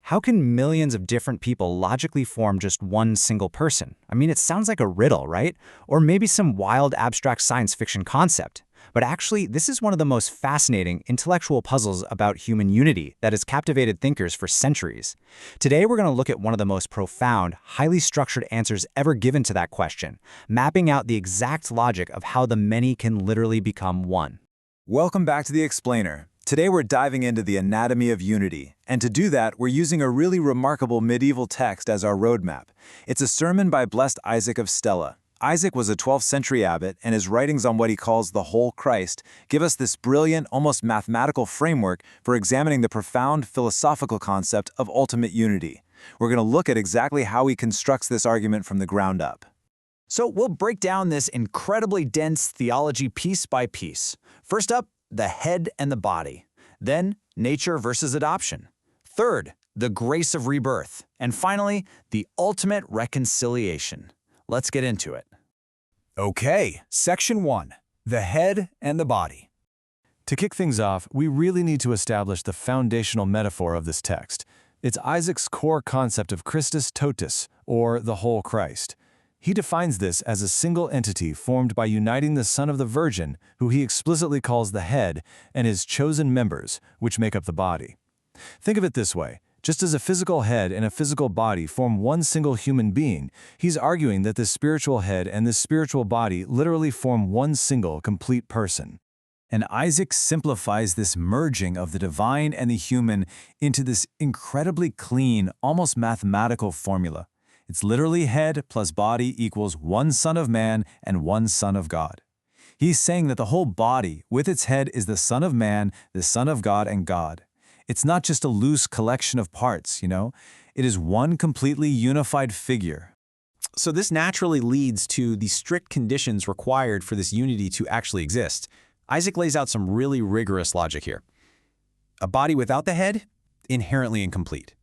How can millions of different people logically form just one single person? I mean, it sounds like a riddle, right? Or maybe some wild abstract science fiction concept. But actually, this is one of the most fascinating intellectual puzzles about human unity that has captivated thinkers for centuries. Today, we're going to look at one of the most profound, highly structured answers ever given to that question, mapping out the exact logic of how the many can literally become one. Welcome back to The Explainer. Today we're diving into the anatomy of unity, and to do that, we're using a really remarkable medieval text as our roadmap. It's a sermon by Blessed Isaac of Stella. Isaac was a 12th century abbot, and his writings on what he calls the whole Christ give us this brilliant, almost mathematical framework for examining the profound philosophical concept of ultimate unity. We're going to look at exactly how he constructs this argument from the ground up. So we'll break down this incredibly dense theology piece by piece. First up, the head and the body. Then, nature versus adoption. Third, the grace of rebirth. And finally, the ultimate reconciliation. Let's get into it. Okay, Section 1. The head and the body. To kick things off, we really need to establish the foundational metaphor of this text. It's Isaac's core concept of Christus totus, or the whole Christ. He defines this as a single entity formed by uniting the Son of the Virgin, who he explicitly calls the head, and his chosen members, which make up the body. Think of it this way. Just as a physical head and a physical body form one single human being, he's arguing that this spiritual head and this spiritual body literally form one single, complete person. And Isaac simplifies this merging of the divine and the human into this incredibly clean, almost mathematical formula. It's literally head plus body equals one Son of Man and one Son of God. He's saying that the whole body, with its head, is the Son of Man, the Son of God, and God. It's not just a loose collection of parts, It is one completely unified figure. So this naturally leads to the strict conditions required for this unity to actually exist. Isaac lays out some really rigorous logic here. A body without the head? Inherently incomplete.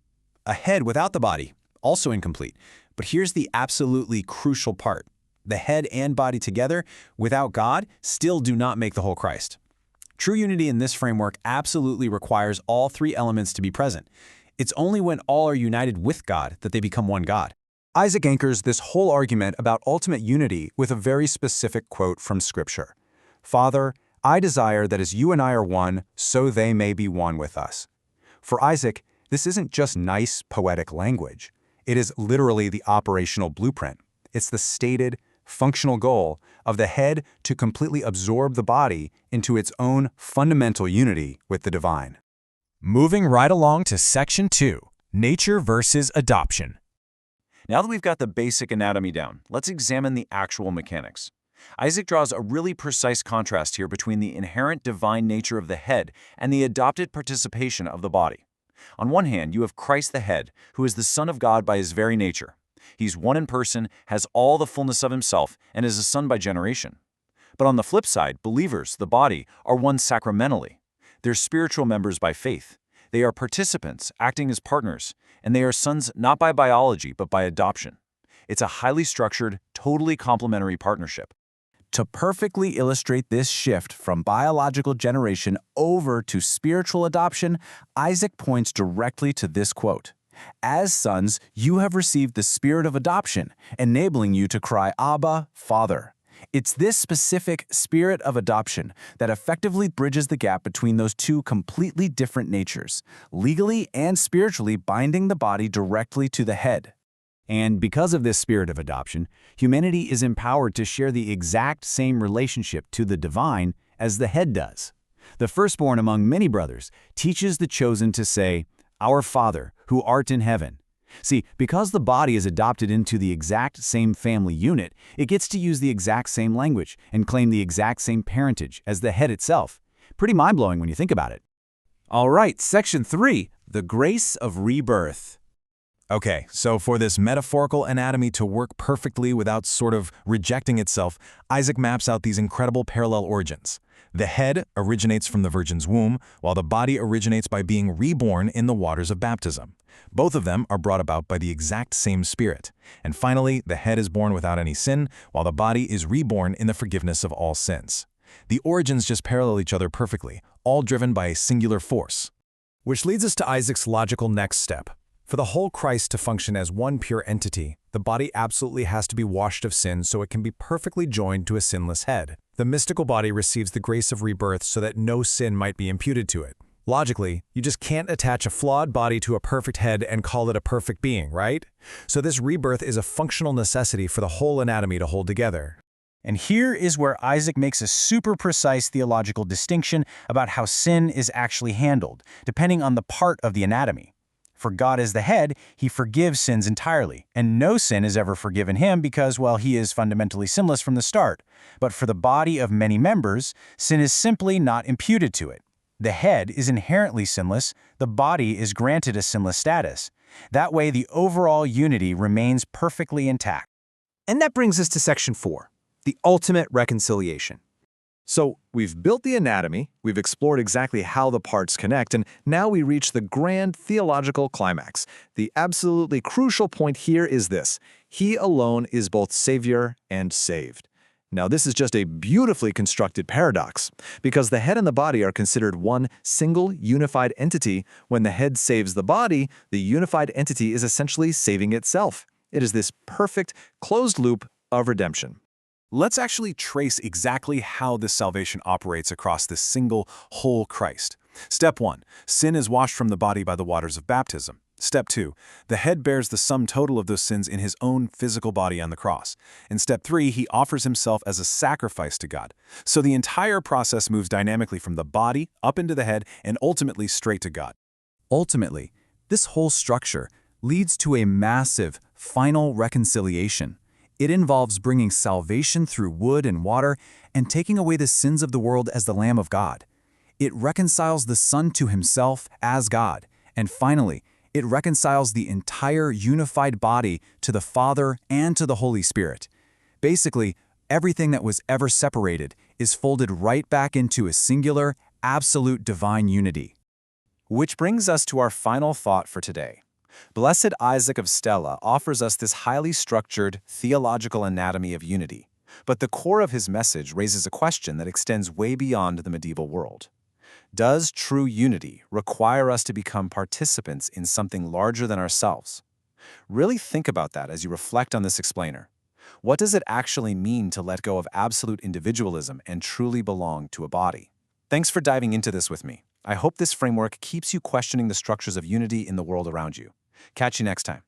A head without the body? Also incomplete. But here's the absolutely crucial part. The head and body together, without God, still do not make the whole Christ. True unity in this framework absolutely requires all three elements to be present. It's only when all are united with God that they become one God. Isaac anchors this whole argument about ultimate unity with a very specific quote from Scripture. "Father, I desire that as you and I are one, so they may be one with us." For Isaac, this isn't just nice, poetic language. It is literally the operational blueprint. It's the stated, functional goal of the head to completely absorb the body into its own fundamental unity with the divine. Moving right along to Section 2. Nature versus adoption. Now that we've got the basic anatomy down, let's examine the actual mechanics. Isaac draws a really precise contrast here between the inherent divine nature of the head and the adopted participation of the body. On one hand, you have Christ the head, who is the Son of God by his very nature. He's one in person, has all the fullness of himself, and is a son by generation. But on the flip side, believers, the body, are one sacramentally. They're spiritual members by faith. They are participants, acting as partners, and they are sons not by biology, but by adoption. It's a highly structured, totally complementary partnership. To perfectly illustrate this shift from biological generation over to spiritual adoption, Isaac points directly to this quote. "As sons, you have received the spirit of adoption, enabling you to cry, 'Abba, Father.'" It's this specific spirit of adoption that effectively bridges the gap between those two completely different natures, legally and spiritually binding the body directly to the head. And because of this spirit of adoption, humanity is empowered to share the exact same relationship to the divine as the head does. The firstborn among many brothers teaches the chosen to say, "Our Father, who art in heaven." See, because the body is adopted into the exact same family unit, it gets to use the exact same language and claim the exact same parentage as the head itself. Pretty mind-blowing when you think about it. All right, Section 3. The grace of rebirth. Okay, so for this metaphorical anatomy to work perfectly without sort of rejecting itself, Isaac maps out these incredible parallel origins. The head originates from the Virgin's womb, while the body originates by being reborn in the waters of baptism. Both of them are brought about by the exact same Spirit. And finally, the head is born without any sin, while the body is reborn in the forgiveness of all sins. The origins just parallel each other perfectly, all driven by a singular force. Which leads us to Isaac's logical next step. For the whole Christ to function as one pure entity, the body absolutely has to be washed of sin so it can be perfectly joined to a sinless head. The mystical body receives the grace of rebirth so that no sin might be imputed to it. Logically, you just can't attach a flawed body to a perfect head and call it a perfect being, right? So this rebirth is a functional necessity for the whole anatomy to hold together. And here is where Isaac makes a super precise theological distinction about how sin is actually handled, depending on the part of the anatomy. For God as the head, he forgives sins entirely, and no sin is ever forgiven him because, well, he is fundamentally sinless from the start. But for the body of many members, sin is simply not imputed to it. The head is inherently sinless, the body is granted a sinless status. That way, the overall unity remains perfectly intact. And that brings us to section 4, the ultimate reconciliation. So we've built the anatomy, we've explored exactly how the parts connect, and now we reach the grand theological climax. The absolutely crucial point here is this: he alone is both Savior and saved. Now, this is just a beautifully constructed paradox, because the head and the body are considered one single unified entity. When the head saves the body, the unified entity is essentially saving itself. It is this perfect, closed loop of redemption. Let's actually trace exactly how this salvation operates across this single, whole Christ. Step 1. Sin is washed from the body by the waters of baptism. Step 2. The head bears the sum total of those sins in his own physical body on the cross. In Step 3, he offers himself as a sacrifice to God. So the entire process moves dynamically from the body up into the head and ultimately straight to God. Ultimately, this whole structure leads to a massive, final reconciliation. It involves bringing salvation through wood and water and taking away the sins of the world as the Lamb of God. It reconciles the Son to himself as God. And finally, it reconciles the entire unified body to the Father and to the Holy Spirit. Basically, everything that was ever separated is folded right back into a singular, absolute divine unity. Which brings us to our final thought for today. Blessed Isaac of Stella offers us this highly structured theological anatomy of unity, but the core of his message raises a question that extends way beyond the medieval world. Does true unity require us to become participants in something larger than ourselves? Really think about that as you reflect on this explainer. What does it actually mean to let go of absolute individualism and truly belong to a body? Thanks for diving into this with me. I hope this framework keeps you questioning the structures of unity in the world around you. Catch you next time.